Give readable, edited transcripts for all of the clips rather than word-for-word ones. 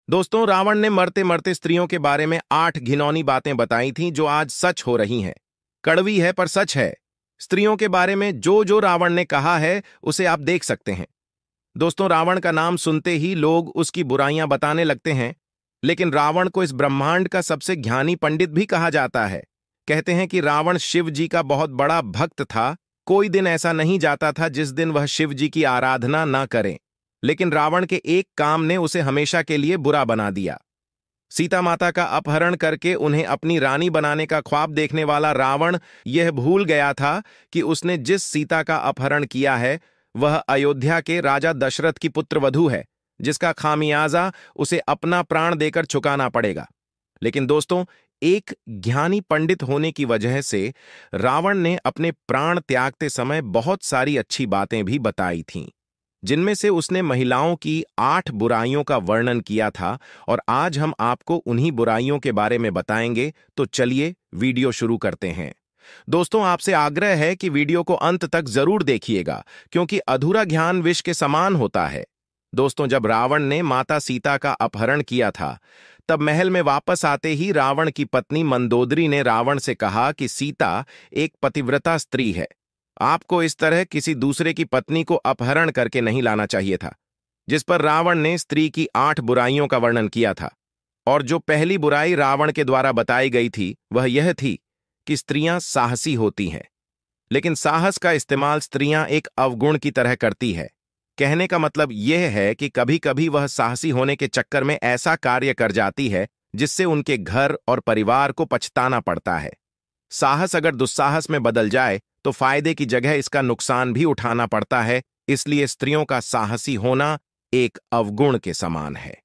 दोस्तों, रावण ने मरते मरते स्त्रियों के बारे में 8 घिनौनी बातें बताई थीं जो आज सच हो रही हैं। कड़वी है पर सच है। स्त्रियों के बारे में जो जो रावण ने कहा है उसे आप देख सकते हैं। दोस्तों, रावण का नाम सुनते ही लोग उसकी बुराइयां बताने लगते हैं, लेकिन रावण को इस ब्रह्मांड का सबसे ज्ञानी पंडित भी कहा जाता है। कहते हैं कि रावण शिव जी का बहुत बड़ा भक्त था। कोई दिन ऐसा नहीं जाता था जिस दिन वह शिव जी की आराधना न करे। लेकिन रावण के एक काम ने उसे हमेशा के लिए बुरा बना दिया। सीता माता का अपहरण करके उन्हें अपनी रानी बनाने का ख्वाब देखने वाला रावण यह भूल गया था कि उसने जिस सीता का अपहरण किया है वह अयोध्या के राजा दशरथ की पुत्रवधू है, जिसका खामियाजा उसे अपना प्राण देकर चुकाना पड़ेगा। लेकिन दोस्तों, एक ज्ञानी पंडित होने की वजह से रावण ने अपने प्राण त्यागते समय बहुत सारी अच्छी बातें भी बताई थीं, जिनमें से उसने महिलाओं की 8 बुराइयों का वर्णन किया था। और आज हम आपको उन्हीं बुराइयों के बारे में बताएंगे। तो चलिए वीडियो शुरू करते हैं। दोस्तों, आपसे आग्रह है कि वीडियो को अंत तक जरूर देखिएगा, क्योंकि अधूरा ज्ञान विष के समान होता है। दोस्तों, जब रावण ने माता सीता का अपहरण किया था, तब महल में वापस आते ही रावण की पत्नी मंदोदरी ने रावण से कहा कि सीता एक पतिव्रता स्त्री है। आपको इस तरह किसी दूसरे की पत्नी को अपहरण करके नहीं लाना चाहिए था। जिस पर रावण ने स्त्री की 8 बुराइयों का वर्णन किया था। और जो पहली बुराई रावण के द्वारा बताई गई थी वह यह थी कि स्त्रियां साहसी होती हैं, लेकिन साहस का इस्तेमाल स्त्रियां एक अवगुण की तरह करती है। कहने का मतलब यह है कि कभी कभी वह साहसी होने के चक्कर में ऐसा कार्य कर जाती है जिससे उनके घर और परिवार को पछताना पड़ता है। साहस अगर दुस्साहस में बदल जाए तो फायदे की जगह इसका नुकसान भी उठाना पड़ता है। इसलिए स्त्रियों का साहसी होना एक अवगुण के समान है।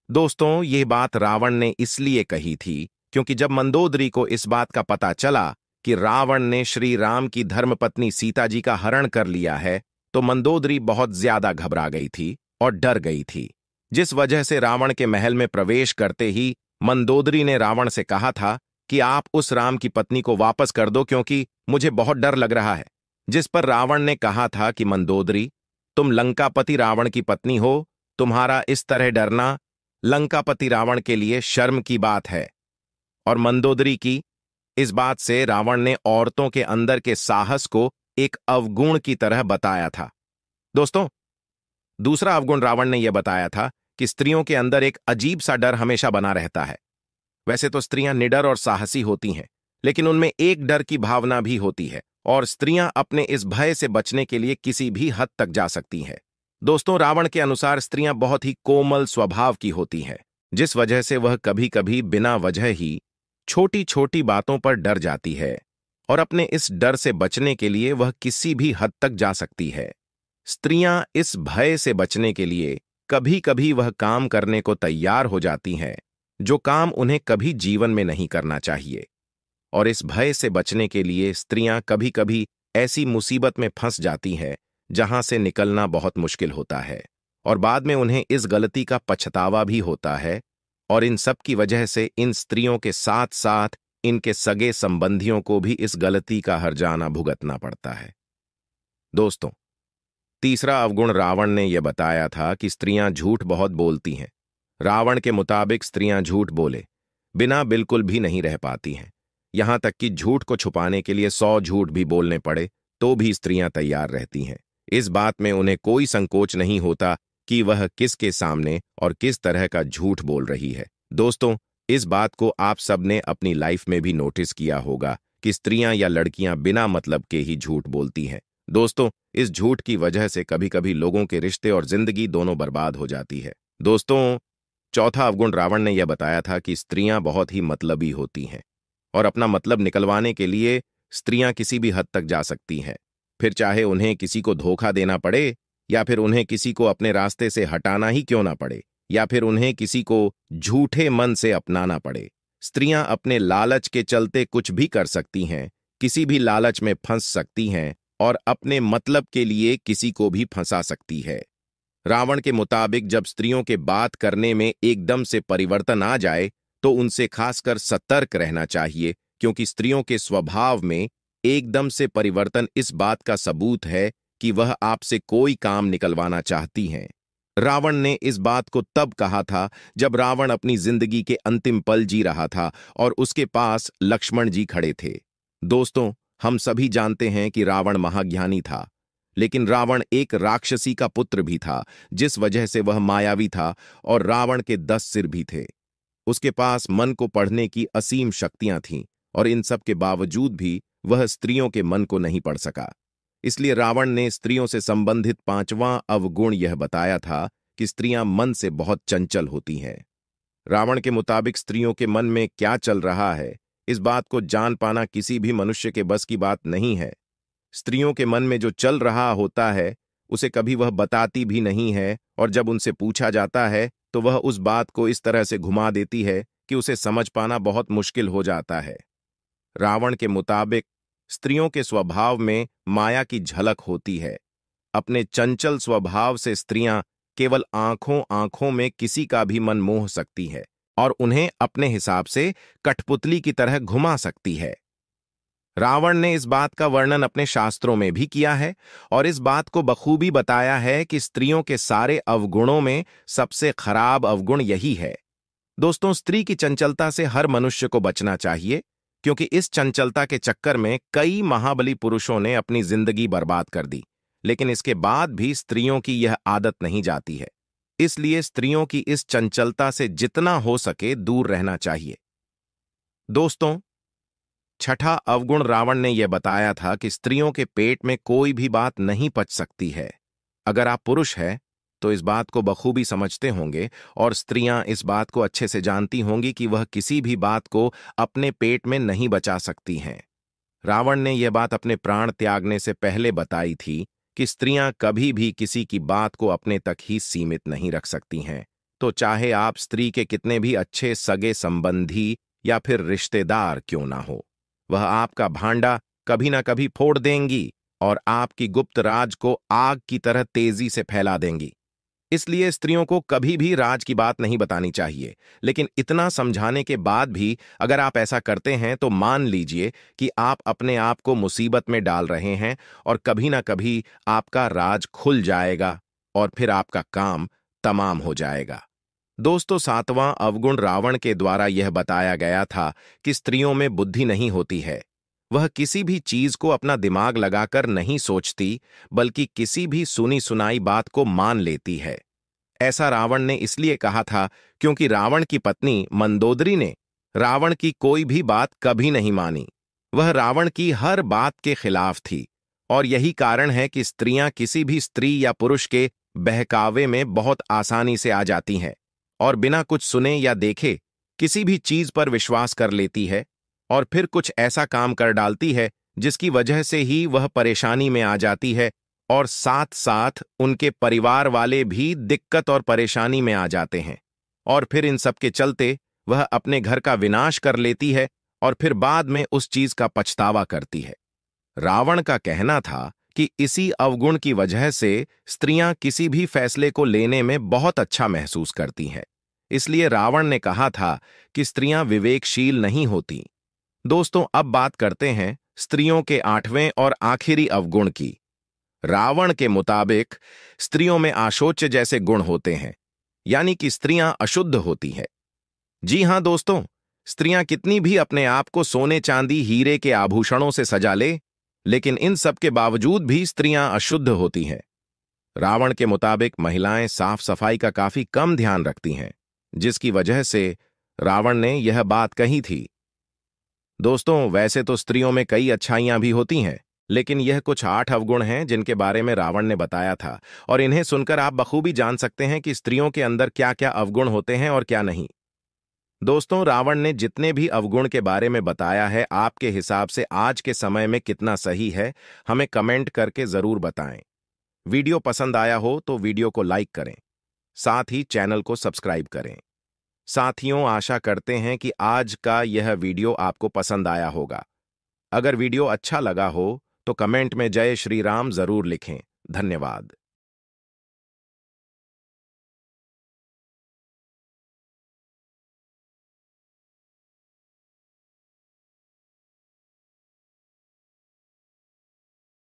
दोस्तों, यह बात रावण ने इसलिए कही थी क्योंकि जब मंदोदरी को इस बात का पता चला कि रावण ने श्री राम की धर्मपत्नी सीता जी का हरण कर लिया है, तो मंदोदरी बहुत ज्यादा घबरा गई थी और डर गई थी। जिस वजह से रावण के महल में प्रवेश करते ही मंदोदरी ने रावण से कहा था कि आप उस राम की पत्नी को वापस कर दो, क्योंकि मुझे बहुत डर लग रहा है। जिस पर रावण ने कहा था कि मंदोदरी, तुम लंकापति रावण की पत्नी हो, तुम्हारा इस तरह डरना लंकापति रावण के लिए शर्म की बात है। और मंदोदरी की इस बात से रावण ने औरतों के अंदर के साहस को एक अवगुण की तरह बताया था। दोस्तों, दूसरा अवगुण रावण ने यह बताया था कि स्त्रियों के अंदर एक अजीब सा डर हमेशा बना रहता है। वैसे तो स्त्रियां निडर और साहसी होती हैं, लेकिन उनमें एक डर की भावना भी होती है, और स्त्रियां अपने इस भय से बचने के लिए किसी भी हद तक जा सकती हैं। दोस्तों, रावण के अनुसार स्त्रियां बहुत ही कोमल स्वभाव की होती हैं, जिस वजह से वह कभी कभी बिना वजह ही छोटी छोटी बातों पर डर जाती है, और अपने इस डर से बचने के लिए वह किसी भी हद तक जा सकती है। स्त्रियां इस भय से बचने के लिए कभी कभी वह काम करने को तैयार हो जाती हैं जो काम उन्हें कभी जीवन में नहीं करना चाहिए। और इस भय से बचने के लिए स्त्रियां कभी कभी ऐसी मुसीबत में फंस जाती हैं जहां से निकलना बहुत मुश्किल होता है, और बाद में उन्हें इस गलती का पछतावा भी होता है। और इन सब की वजह से इन स्त्रियों के साथ साथ इनके सगे संबंधियों को भी इस गलती का हर्जाना भुगतना पड़ता है। दोस्तों, तीसरा अवगुण रावण ने यह बताया था कि स्त्रियां झूठ बहुत बोलती हैं। रावण के मुताबिक स्त्रियां झूठ बोले बिना बिल्कुल भी नहीं रह पाती हैं। यहां तक कि झूठ को छुपाने के लिए 100 झूठ भी बोलने पड़े तो भी स्त्रियां तैयार रहती हैं। इस बात में उन्हें कोई संकोच नहीं होता कि वह किसके सामने और किस तरह का झूठ बोल रही है। दोस्तों, इस बात को आप सबने अपनी लाइफ में भी नोटिस किया होगा कि स्त्रियां या लड़कियां बिना मतलब के ही झूठ बोलती हैं। दोस्तों, इस झूठ की वजह से कभी कभी लोगों के रिश्ते और जिंदगी दोनों बर्बाद हो जाती है। दोस्तों, चौथा अवगुण रावण ने यह बताया था कि स्त्रियां बहुत ही मतलबी होती हैं, और अपना मतलब निकलवाने के लिए स्त्रियां किसी भी हद तक जा सकती हैं। फिर चाहे उन्हें किसी को धोखा देना पड़े, या फिर उन्हें किसी को अपने रास्ते से हटाना ही क्यों ना पड़े, या फिर उन्हें किसी को झूठे मन से अपनाना पड़े, स्त्रियां अपने लालच के चलते कुछ भी कर सकती हैं, किसी भी लालच में फंस सकती हैं, और अपने मतलब के लिए किसी को भी फंसा सकती है। रावण के मुताबिक जब स्त्रियों के बात करने में एकदम से परिवर्तन आ जाए तो उनसे खासकर सतर्क रहना चाहिए, क्योंकि स्त्रियों के स्वभाव में एकदम से परिवर्तन इस बात का सबूत है कि वह आपसे कोई काम निकलवाना चाहती हैं। रावण ने इस बात को तब कहा था जब रावण अपनी जिंदगी के अंतिम पल जी रहा था और उसके पास लक्ष्मण जी खड़े थे। दोस्तों, हम सभी जानते हैं कि रावण महाज्ञानी था, लेकिन रावण एक राक्षसी का पुत्र भी था, जिस वजह से वह मायावी था और रावण के 10 सिर भी थे। उसके पास मन को पढ़ने की असीम शक्तियां थीं और इन सब के बावजूद भी वह स्त्रियों के मन को नहीं पढ़ सका। इसलिए रावण ने स्त्रियों से संबंधित 5वां अवगुण यह बताया था कि स्त्रियां मन से बहुत चंचल होती हैं। रावण के मुताबिक स्त्रियों के मन में क्या चल रहा है, इस बात को जान पाना किसी भी मनुष्य के बस की बात नहीं है। स्त्रियों के मन में जो चल रहा होता है उसे कभी वह बताती भी नहीं है, और जब उनसे पूछा जाता है तो वह उस बात को इस तरह से घुमा देती है कि उसे समझ पाना बहुत मुश्किल हो जाता है। रावण के मुताबिक स्त्रियों के स्वभाव में माया की झलक होती है। अपने चंचल स्वभाव से स्त्रियां केवल आंखों आंखों में किसी का भी मन मोह सकती है और उन्हें अपने हिसाब से कठपुतली की तरह घुमा सकती है। रावण ने इस बात का वर्णन अपने शास्त्रों में भी किया है और इस बात को बखूबी बताया है कि स्त्रियों के सारे अवगुणों में सबसे खराब अवगुण यही है। दोस्तों, स्त्री की चंचलता से हर मनुष्य को बचना चाहिए, क्योंकि इस चंचलता के चक्कर में कई महाबली पुरुषों ने अपनी जिंदगी बर्बाद कर दी, लेकिन इसके बाद भी स्त्रियों की यह आदत नहीं जाती है। इसलिए स्त्रियों की इस चंचलता से जितना हो सके दूर रहना चाहिए। दोस्तों, 6ठा अवगुण रावण ने यह बताया था कि स्त्रियों के पेट में कोई भी बात नहीं पच सकती है। अगर आप पुरुष हैं तो इस बात को बखूबी समझते होंगे और स्त्रियां इस बात को अच्छे से जानती होंगी कि वह किसी भी बात को अपने पेट में नहीं बचा सकती हैं। रावण ने यह बात अपने प्राण त्यागने से पहले बताई थी कि स्त्रियां कभी भी किसी की बात को अपने तक ही सीमित नहीं रख सकती हैं। तो चाहे आप स्त्री के कितने भी अच्छे सगे संबंधी या फिर रिश्तेदार क्यों ना हो, वह आपका भांडा कभी ना कभी फोड़ देंगी और आपकी गुप्त राज को आग की तरह तेजी से फैला देंगी। इसलिए स्त्रियों को कभी भी राज की बात नहीं बतानी चाहिए, लेकिन इतना समझाने के बाद भी अगर आप ऐसा करते हैं तो मान लीजिए कि आप अपने आप को मुसीबत में डाल रहे हैं और कभी ना कभी आपका राज खुल जाएगा और फिर आपका काम तमाम हो जाएगा। दोस्तों, 7वां अवगुण रावण के द्वारा यह बताया गया था कि स्त्रियों में बुद्धि नहीं होती है। वह किसी भी चीज को अपना दिमाग लगाकर नहीं सोचती, बल्कि किसी भी सुनी सुनाई बात को मान लेती है। ऐसा रावण ने इसलिए कहा था क्योंकि रावण की पत्नी मंदोदरी ने रावण की कोई भी बात कभी नहीं मानी। वह रावण की हर बात के खिलाफ थी और यही कारण है कि स्त्रियां किसी भी स्त्री या पुरुष के बहकावे में बहुत आसानी से आ जाती हैं और बिना कुछ सुने या देखे किसी भी चीज पर विश्वास कर लेती है और फिर कुछ ऐसा काम कर डालती है जिसकी वजह से ही वह परेशानी में आ जाती है और साथ साथ उनके परिवार वाले भी दिक्कत और परेशानी में आ जाते हैं और फिर इन सब के चलते वह अपने घर का विनाश कर लेती है और फिर बाद में उस चीज का पछतावा करती है। रावण का कहना था कि इसी अवगुण की वजह से स्त्रियां किसी भी फैसले को लेने में बहुत अच्छा महसूस करती हैं। इसलिए रावण ने कहा था कि स्त्रियां विवेकशील नहीं होती। दोस्तों, अब बात करते हैं स्त्रियों के 8वें और आखिरी अवगुण की। रावण के मुताबिक स्त्रियों में आशोच्य जैसे गुण होते हैं, यानी कि स्त्रियां अशुद्ध होती हैं। जी हां दोस्तों, स्त्रियां कितनी भी अपने आप को सोने चांदी हीरे के आभूषणों से सजा ले, लेकिन इन सब के बावजूद भी स्त्रियां अशुद्ध होती हैं। रावण के मुताबिक महिलाएं साफ सफाई का काफी कम ध्यान रखती हैं, जिसकी वजह से रावण ने यह बात कही थी। दोस्तों, वैसे तो स्त्रियों में कई अच्छाइयां भी होती हैं, लेकिन यह कुछ 8 अवगुण हैं जिनके बारे में रावण ने बताया था और इन्हें सुनकर आप बखूबी जान सकते हैं कि स्त्रियों के अंदर क्या क्या अवगुण होते हैं और क्या नहीं। दोस्तों, रावण ने जितने भी अवगुण के बारे में बताया है, आपके हिसाब से आज के समय में कितना सही है, हमें कमेंट करके जरूर बताएं। वीडियो पसंद आया हो तो वीडियो को लाइक करें, साथ ही चैनल को सब्सक्राइब करें। साथियों, आशा करते हैं कि आज का यह वीडियो आपको पसंद आया होगा। अगर वीडियो अच्छा लगा हो तो कमेंट में जय श्री राम जरूर लिखें। धन्यवाद।